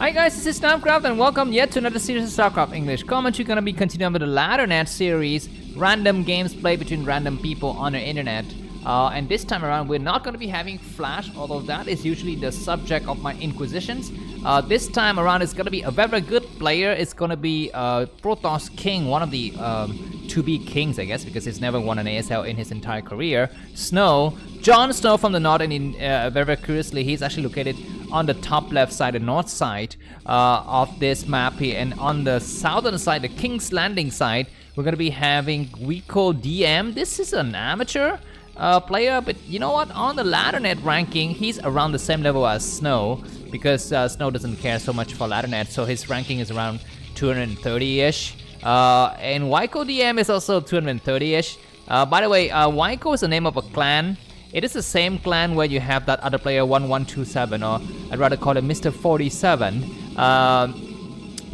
Hi guys, this is Namcraft and welcome yet to another series of Starcraft English commentary. Gonna be continuing with the Laddernet series, random games played between random people on the internet. And this time around, we're not gonna be having Flash, although that is usually the subject of my inquisitions. This time around, it's gonna be a very good player. It's gonna be Protoss King, one of the to-be kings, I guess, because he's never won an ASL in his entire career. Jon Snow from the north, and very curiously, he's actually located on the top left side, the north side of this map here, and on the southern side, the King's Landing side, we're gonna be having WicoDM. This is an amateur player, but you know what? On the Laddernet ranking, he's around the same level as Snow, because Snow doesn't care so much for Laddernet, so his ranking is around 230-ish. And WicoDM is also 230-ish. By the way, Wico is the name of a clan. It is the same clan where you have that other player 1127, or I'd rather call it Mr. 47,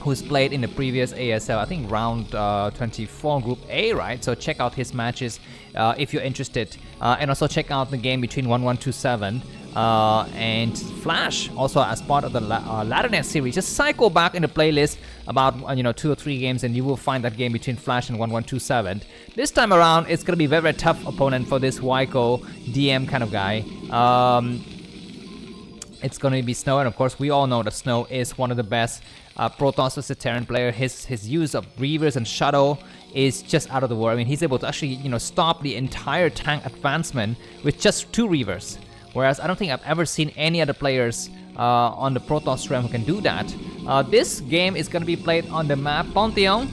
who's played in the previous ASL, I think round 24 Group A, right? So check out his matches if you're interested. And also check out the game between 1127 and Flash, also as part of the Laddernet series. Just cycle back in the playlist about 2 or 3 games and you will find that game between Flash and 1127. This time around, it's going to be a very tough opponent for this WicoDM kind of guy. It's going to be Snow, and of course we all know that Snow is one of the best Protoss as a Terran player. His use of Reavers and Shuttle is just out of the world. I mean, he's able to actually stop the entire tank advancement with just 2 Reavers. Whereas I don't think I've ever seen any other players on the Protoss realm who can do that. This game is going to be played on the map Pantheon.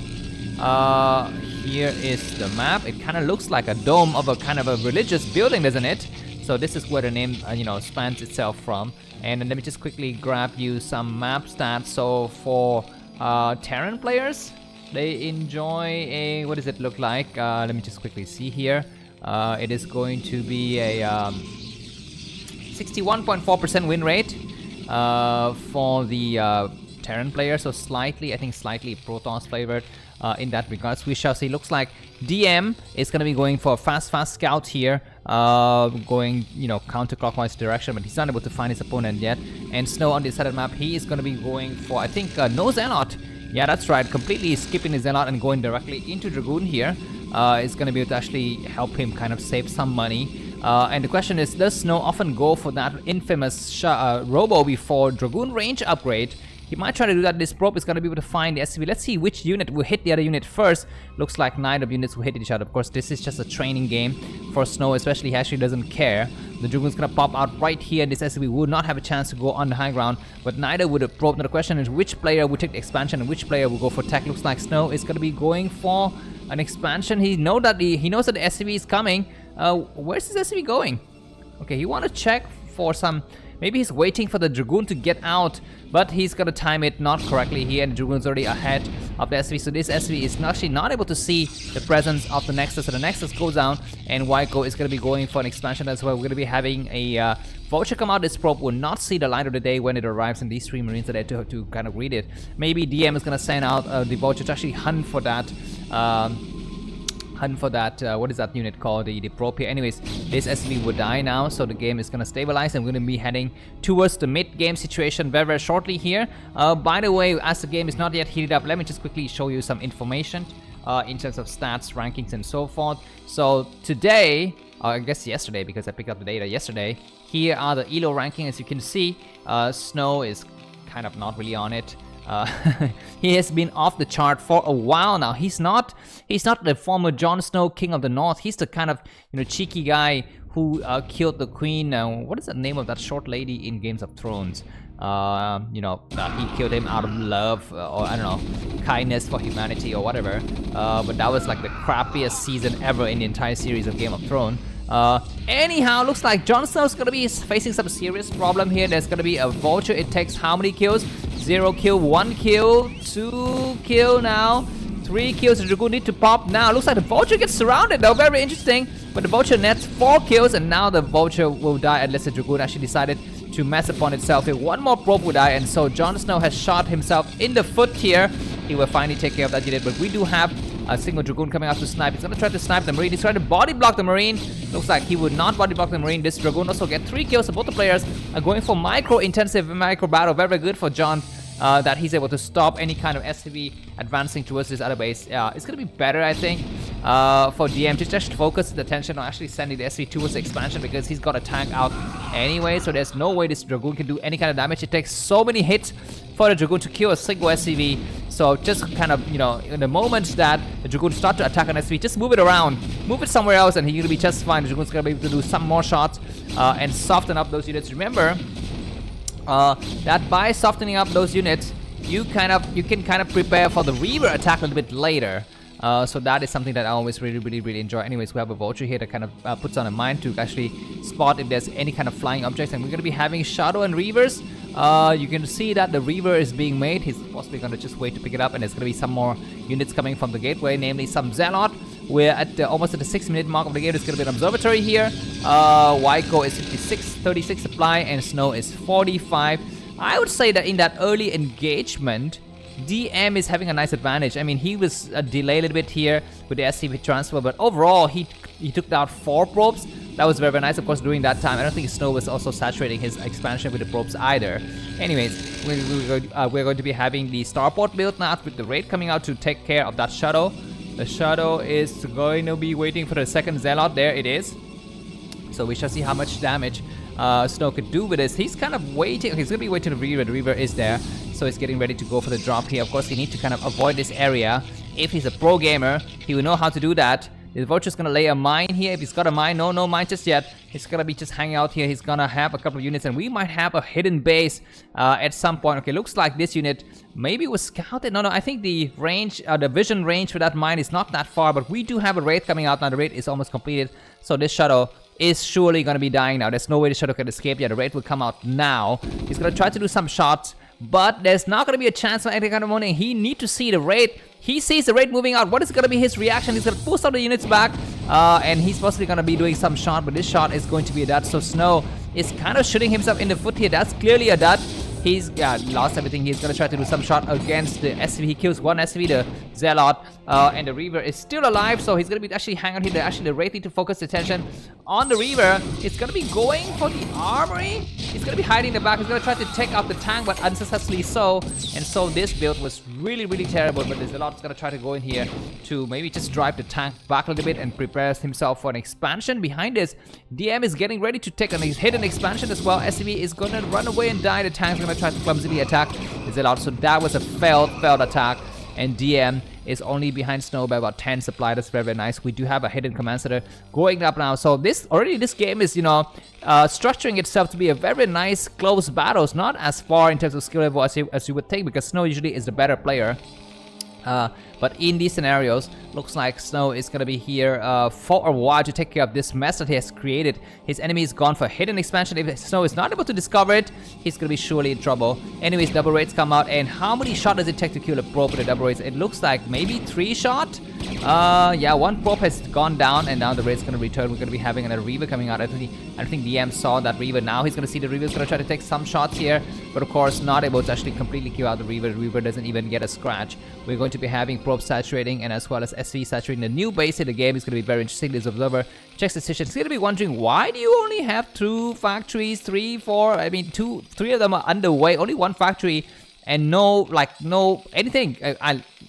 Here is the map. It kind of looks like a dome of a kind of a religious building, doesn't it? So this is where the name spans itself from. And then let me just quickly grab you some map stats. So for Terran players, they enjoy a, what does it look like? Let me just quickly see here. It is going to be a 61.4% win rate for the Terran player, so slightly Protoss flavored in that regards. We shall see. Looks like DM is going to be going for a fast scout here, going counterclockwise direction, but he's not able to find his opponent yet. And Snow on this side of the map, he is going to be going for, I think, no Zealot. Yeah, that's right, completely skipping the Zealot and going directly into Dragoon here. Is going to be able to actually help him kind of save some money. And the question is, does Snow often go for that infamous Robo before Dragoon range upgrade? He might try to do that. This probe is going to be able to find the SCV. Let's see which unit will hit the other unit first. Looks like neither of units will hit each other. Of course, this is just a training game for Snow, especially he actually doesn't care. The Dragoon's going to pop out right here. This SCV would not have a chance to go on the high ground, but neither would a probe. Now the question is, which player will take the expansion and which player will go for tech? Looks like Snow is going to be going for an expansion. He knows that the SCV is coming. Where's this SCV going? Okay, you want to check for some. Maybe he's waiting for the Dragoon to get out, but he's gonna time it not correctly here, and the Dragoon's already ahead of the SCV. So this SCV is actually not able to see the presence of the Nexus. So the Nexus goes down, and Wico is gonna be going for an expansion as well. We're gonna be having a vulture come out. This probe will not see the light of the day when it arrives, and these 3 Marines are there to kind of read it. Maybe DM is gonna send out the vulture to actually hunt for that. What is that unit called, the probe here. Anyways, this SCV will die now, so the game is gonna stabilize, and we're gonna be heading towards the mid-game situation very shortly here. By the way, as the game is not yet heated up, let me just quickly show you some information in terms of stats, rankings, and so forth. So today, I guess yesterday, because I picked up the data yesterday, here are the ELO rankings. As you can see, Snow is kind of not really on it. He has been off the chart for a while now. He's not the former Jon Snow, King of the North. He's the kind of cheeky guy who killed the Queen. What is the name of that short lady in Games of Thrones? He killed him out of love, or I don't know, kindness for humanity or whatever. But that was like the crappiest season ever in the entire series of Game of Thrones. Anyhow, looks like Jon Snow's gonna be facing some serious problem here. There's gonna be a vulture. It takes how many kills? 0 kill, 1 kill, 2 kill now, 3 kills. The Dragoon need to pop now. Looks like the vulture gets surrounded though. Very interesting. But the vulture nets 4 kills, and now the vulture will die unless the Dragoon actually decided to mess upon itself. If one more probe will die, and so Jon Snow has shot himself in the foot here. He will finally take care of that unit, but we do have a single Dragoon coming out to snipe. He's gonna try to snipe the Marine. He's trying to body block the Marine. Looks like he would not body block the Marine. This Dragoon also get 3 kills, so both the players are going for micro-intensive micro battle. Very good for Jon that he's able to stop any kind of SCV advancing towards this other base. It's going to be better, I think, for DM to just focus his attention on actually sending the SCV towards the expansion, because he's got a tank out anyway, so there's no way this Dragoon can do any kind of damage. It takes so many hits for the Dragoon to kill a single SCV. So just kind of, you know, in the moment that the Dragoon start to attack an SCV, just move it around, move it somewhere else, and he's going to be just fine. The Dragoon's going to be able to do some more shots and soften up those units. Remember that by softening up those units, you can kind of prepare for the Reaver attack a little bit later. So that is something that I always really enjoy. Anyways, we have a vulture here that kind of puts on a mine to actually spot if there's any kind of flying objects, and we're going to be having Shadow and Reavers. You can see that the Reaver is being made. He's possibly going to just wait to pick it up, and there's going to be some more units coming from the gateway, namely some Zealot. We're at almost at the 6-minute mark of the game. There's going to be an observatory here. Wico is 36 supply, and Snow is 45. I would say that in that early engagement, DM is having a nice advantage. I mean, he was delayed a little bit here with the SCV transfer, but overall he took down 4 probes. That was very nice, of course, during that time. I don't think Snow was also saturating his expansion with the probes either. Anyways, we're going to be having the starport built now with the raid coming out to take care of that Shadow. The Shadow is going to be waiting for the second Zealot. There it is. So we shall see how much damage Snow could do with this. He's kind of waiting. Okay, he's going to be waiting for the Reaver. The Reaver is there. So he's getting ready to go for the drop here. Of course, he needs to kind of avoid this area. If he's a pro gamer, he will know how to do that. The Vulture's gonna lay a mine here. If he's got a mine, no mine just yet. He's gonna be just hanging out here. He's gonna have a couple of units, and we might have a hidden base at some point. Okay, looks like this unit maybe was scouted. No, I think the range, the vision range for that mine is not that far, but we do have a raid coming out now. The raid is almost completed, so this Shadow is surely gonna be dying now. There's no way the Shadow can escape yet. The raid will come out now. He's gonna try to do some shots, but there's not gonna be a chance for any kind of money. He needs to see the raid. He sees the raid moving out. What is going to be his reaction? He's going to pull some of the units back, and he's possibly going to be doing some shot, but this shot is going to be a dud. So Snow is kind of shooting himself in the foot here. That's clearly a dud. He's lost everything. He's going to try to do some shot against the SCV. He kills one SCV, the Zealot, and the Reaver is still alive, so he's going to be actually hanging out here. Actually, the raid need to focus attention on the Reaver. It's going to be going for the armory. He's going to be hiding in the back. He's going to try to take out the tank, but unsuccessfully so. And so this build was really terrible, but the Zealot is going to try to go in here to maybe just drive the tank back a little bit and prepares himself for an expansion. Behind this, DM is getting ready to take a hidden expansion as well. SCV is going to run away and die. The tank's going to try to clumsily attack the Zealot. So that was a failed attack, and DM is only behind Snow by about 10 supply. That's very nice. We do have a hidden command center going up now. So this game is, you know, structuring itself to be a very nice close battles. Not as far in terms of skill level as you would think, because Snow usually is the better player. But in these scenarios, looks like Snow is gonna be here for a while to take care of this mess that he has created. His enemy is gone for hidden expansion. If Snow is not able to discover it, he's gonna be surely in trouble. Anyways, double raids come out, and how many shots does it take to kill a probe with the double raids? It looks like maybe 3 shots. Yeah, one probe has gone down, and now the raid's gonna return. We're gonna be having another Reaver coming out. I think DM saw that Reaver. Now he's gonna see the Reaver. He's gonna try to take some shots here, but of course not able to actually completely kill out the Reaver. The Reaver doesn't even get a scratch. We're going to be having probe saturating, and as well as SV saturating the new base in the game. Is going to be very interesting. This observer checks the situation. He's going to be wondering, why do you only have 2 factories, 3, 4? I mean, 3 of them are underway. Only 1 factory, and no anything.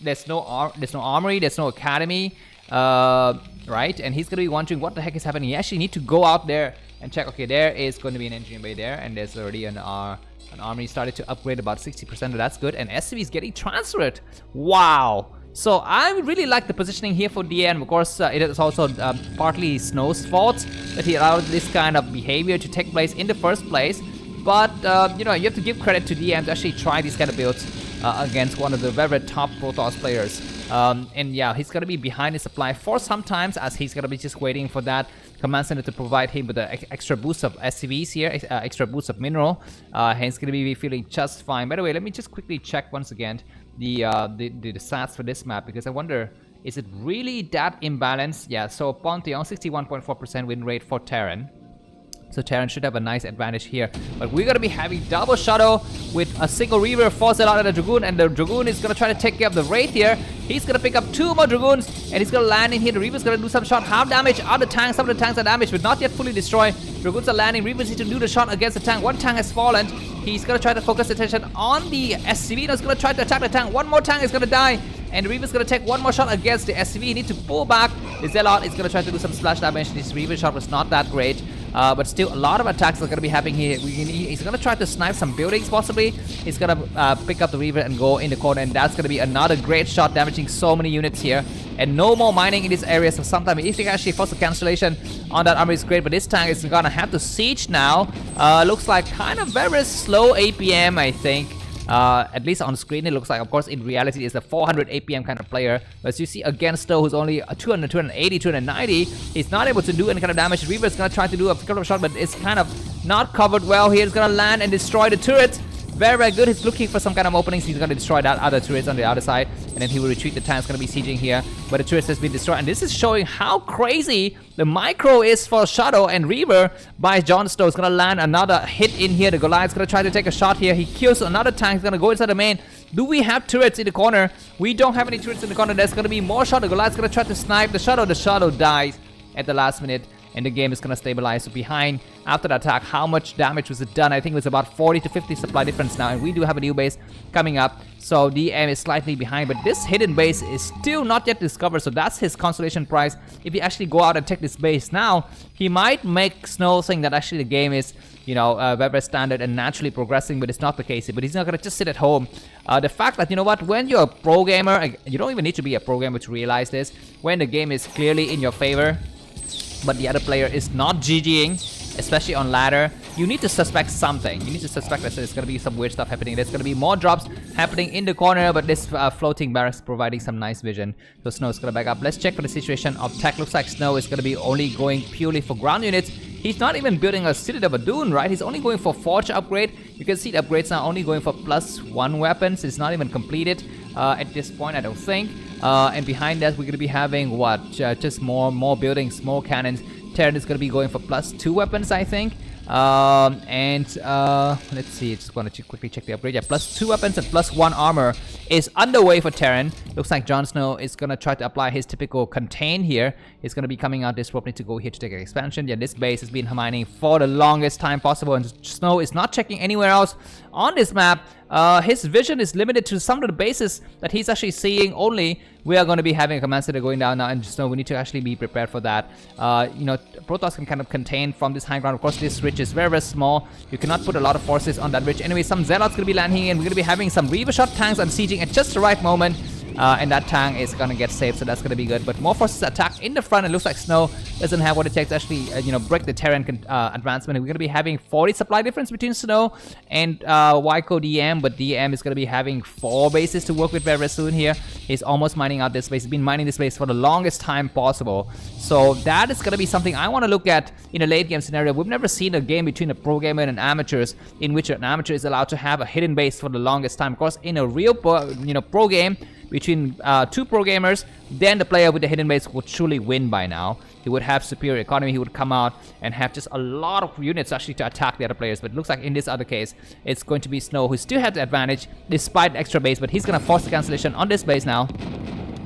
There's no armory. There's no academy, right? And he's going to be wondering what the heck is happening. He actually need to go out there and check. Okay, there is going to be an engineering bay there, and there's already an armory started to upgrade about 60%. That's good. And SV is getting transferred. Wow. So I really like the positioning here for DM. Of course, it is also partly Snow's fault that he allowed this kind of behavior to take place in the first place. But you know, you have to give credit to DM to actually try these kind of builds against one of the very top Protoss players. And yeah, he's gonna be behind his supply for some times, as he's gonna be just waiting for that command center to provide him with an extra boost of SCVs here, extra boost of mineral. He's gonna be feeling just fine. By the way, let me just quickly check once again the stats for this map, because I wonder, is it really that imbalanced? Yeah, so Pantheon 61.4% win rate for Terran. So Terran should have a nice advantage here. But we're going to be having double Shadow with a single Reaver, 4 Zealot and a Dragoon. And the Dragoon is going to try to take care of the raid here. He's going to pick up 2 more Dragoons, and he's going to land in here. The Reaver's going to do some shot. How damage are the tanks? Some of the tanks are damaged, but not yet fully destroyed. Dragoons are landing. Reavers need to do the shot against the tank. 1 tank has fallen. He's gonna try to focus attention on the SCV. Now he's gonna try to attack the tank. One more tank is gonna die. And Reaver's gonna take one more shot against the SCV. He needs to pull back. The Zelle is gonna try to do some splash damage. This Reaver shot was not that great. But still, a lot of attacks are gonna be happening here. He's gonna try to snipe some buildings, possibly. He's gonna pick up the Reaver and go in the corner. And that's gonna be another great shot, damaging so many units here. And no more mining in this area. So sometime if you can actually force a cancellation on that armor is great. But this tank is gonna have to siege now. Looks like kind of very slow APM, I think. At least on screen it looks like. Of course, in reality it's a 400 APM kind of player. But as you see against Stowe, who's only 200, 280, 290, he's not able to do any kind of damage. Reaver's gonna try to do a couple of shots, but it's kind of not covered well here. He's gonna land and destroy the turret. Very, very good. He's looking for some kind of openings. He's gonna destroy that other turrets on the other side, and then he will retreat. The tank's gonna be sieging here, but the turret has been destroyed. And this is showing how crazy the micro is for Shadow. And Reaver by Jon Stowe is gonna land another hit in here. The Goliath's gonna try to take a shot here. He kills another tank. He's gonna go inside the main. Do we have turrets in the corner? We don't have any turrets in the corner. There's gonna be more shot. The Goliath's gonna try to snipe the Shadow. The Shadow dies at the last minute, and the game is gonna stabilize. So behind after the attack, how much damage was it done? I think it was about 40 to 50 supply difference now, and we do have a new base coming up. So DM is slightly behind, but this hidden base is still not yet discovered. So that's his consolation prize. If he actually go out and take this base now, he might make Snow think that actually the game is, you know, very standard and naturally progressing, but it's not the case. But he's not gonna just sit at home. The fact that, you know what, when you're a pro gamer, you don't even need to be a pro gamer to realize this. When the game is clearly in your favor, but the other player is not GGing, especially on ladder, you need to suspect something. You need to suspect that there's going to be some weird stuff happening. There's going to be more drops happening in the corner, but this floating barracks providing some nice vision. So Snow is going to back up. Let's check for the situation of tech. Looks like Snow is going to be only going purely for ground units. He's not even building a Citadel of a Dune, right? He's only going for Forge upgrade. You can see the upgrades now only going for +1 weapons. It's not even completed at this point, I don't think. And behind that, we're going to be having what? Just more buildings, more cannons. Terran is going to be going for +2 weapons, I think. Let's see, just want to quickly check the upgrade. Yeah, +2 weapons and +1 armor is underway for Terran. Looks like Jon Snow is gonna try to apply his typical contain here. He's gonna be coming out this rope, need to go here to take an expansion. Yeah, this base has been mining for the longest time possible, and Snow is not checking anywhere else on this map. His vision is limited to some of the bases that he's actually seeing only. We are going to be having a command center going down now, and so we need to actually be prepared for that. You know, Protoss can kind of contain from this high ground. Of course, this ridge is very, very small. You cannot put a lot of forces on that ridge. Anyway, some Zealots going to be landing, and we're going to be having some Reaver shot tanks and sieging at just the right moment. And that tank is gonna get saved, so that's gonna be good. But more forces attack in the front. It looks like Snow doesn't have what it takes to actually, you know, break the Terran advancement. We're gonna be having 40 supply difference between Snow and WicoDM, but DM is gonna be having 4 bases to work with very soon here. He's almost mining out this base. He's been mining this base for the longest time possible. So that is gonna be something I want to look at in a late game scenario. We've never seen a game between a pro gamer and an amateurs in which an amateur is allowed to have a hidden base for the longest time. Of course, in a real pro game between 2 pro gamers, then the player with the hidden base would truly win by now. He would have superior economy. He would come out and have just a lot of units actually to attack the other players. But it looks like in this other case, it's going to be Snow who still has the advantage despite the extra base. But he's going to force the cancellation on this base now.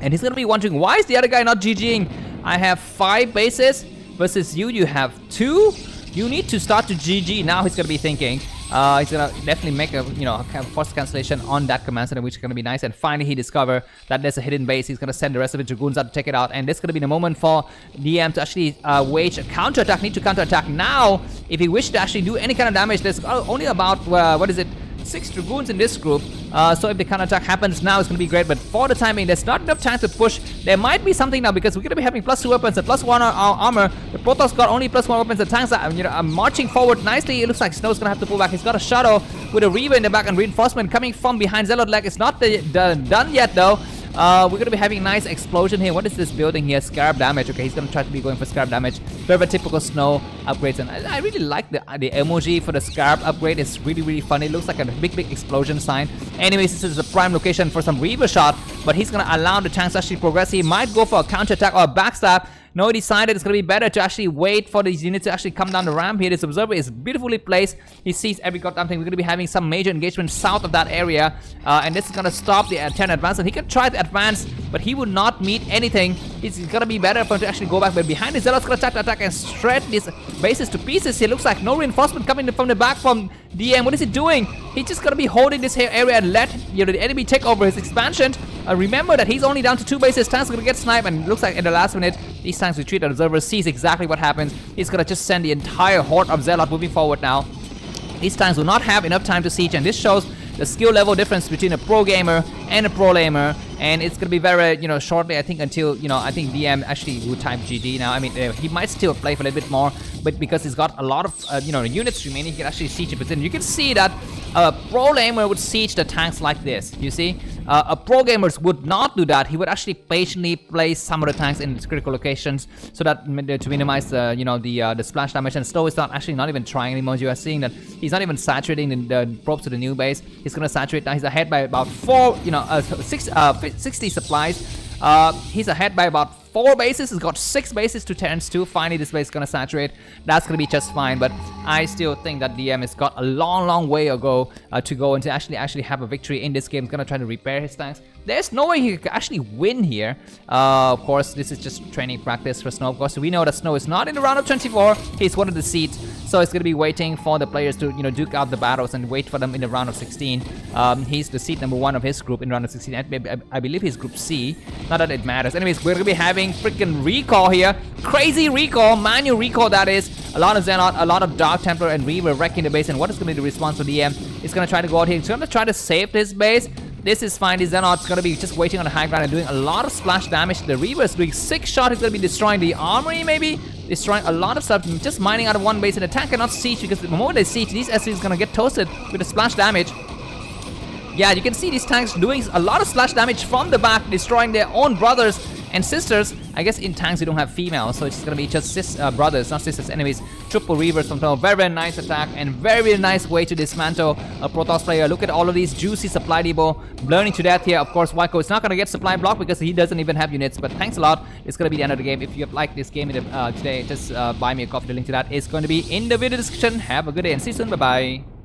And he's going to be wondering, why is the other guy not GGing? I have 5 bases versus you have 2. You need to start to GG. Now he's going to be thinking. He's gonna definitely make a, you know, kind of force cancellation on that command center, which is gonna be nice. And finally, he discovered that there's a hidden base. He's gonna send the rest of his dragoons out to take it out, and this is gonna be the moment for DM to actually wage a counter attack. Need to counter attack now. If he wishes to actually do any kind of damage, there's only about 6 dragoons in this group. So if the counter attack happens now, it's gonna be great. But for the time being, there's not enough time to push. There might be something now because we're gonna be having +2 weapons and +1 armor. The Protoss got only +1 weapons. The tanks are, marching forward nicely. It looks like Snow's gonna have to pull back. He's got a Shadow with a Reaver in the back and reinforcement coming from behind Zealot leg. It's not done yet though. We're going to be having a nice explosion here. What is this building here? Scarab damage. Okay, he's going to try to be going for Scarab damage. Very typical Snow upgrades. And I really like the emoji for the Scarab upgrade. It's really, really funny. It looks like a big explosion sign. Anyways, this is the prime location for some Reaver shot. But he's going to allow the tanks to actually progress. He might go for a counterattack or a backstab. No, he decided it's going to be better to actually wait for these units to actually come down the ramp here. This observer is beautifully placed. He sees every goddamn thing. We're going to be having some major engagement south of that area. And this is going to stop the Terran advance. And he can try to advance but he would not meet anything. It's gonna be better for him to actually go back, but behind the Zelle's gonna attack and shred these bases to pieces. It looks like no reinforcement coming from the back from DM. What is he doing? He's just gonna be holding this area and let the enemy take over his expansion. Remember that he's only down to 2 bases. Tanks are gonna get sniped, and it looks like in the last minute these tanks retreat. The observer sees exactly what happens. He's gonna just send the entire horde of Zelle moving forward now. These tanks will not have enough time to siege, and this shows the skill level difference between a pro gamer and a pro lamer, and it's gonna be very, shortly, I think, until, I think DM actually would type GG now. I mean, he might still play for a little bit more, but because he's got a lot of, units remaining, he can actually siege it. But then you can see that a pro lamer would siege the tanks like this, you see? A pro gamers would not do that. He would actually patiently place some of the tanks in critical locations so that to minimize the splash damage. And Stowe is not even trying anymore. You are seeing that he's not even saturating the probes to the new base. He's gonna saturate now. He's ahead by about 60 supplies. He's ahead by about 4 bases. He's got 6 bases to Terran's 2. Finally, this base is gonna saturate. That's gonna be just fine. But I still think that DM has got a long way to go and to actually have a victory in this game. He's gonna try to repair his tanks. There's no way he could actually win here. Of course, this is just training practice for Snow. Of course, we know that Snow is not in the round of 24. He's one of the seeds, so he's gonna be waiting for the players to duke out the battles and wait for them in the round of 16. He's the seed number 1 of his group in round of 16. I believe he's group C. Not that it matters. Anyways, we're gonna be having freaking recall here. Crazy recall, manual recall that is. A lot of Xenot, a lot of Dark Templar and Reaver wrecking the base. And what is gonna be the response for DM? He's gonna try to go out here. He's gonna try to save his base. This is fine. The Xenot's gonna be just waiting on the high ground and doing a lot of splash damage. The Reaver is doing 6 shots. He's gonna be destroying the armory, maybe destroying a lot of stuff. Just mining out of 1 base, and the tank cannot siege because the moment they siege, these SCs is gonna get toasted with the splash damage. Yeah, you can see these tanks doing a lot of splash damage from the back, destroying their own brothers and sisters. I guess in tanks you don't have females, so it's gonna be just brothers, not sisters. Anyways, triple Reavers from top. Very nice attack and very nice way to dismantle a Protoss player. Look at all of these juicy supply depot burning to death here. Of course, Wico is not gonna get supply block because he doesn't even have units. But thanks a lot. It's gonna be the end of the game. If you have liked this game today, just buy me a coffee. The link to that is going to be in the video description. Have a good day and see you soon. Bye bye.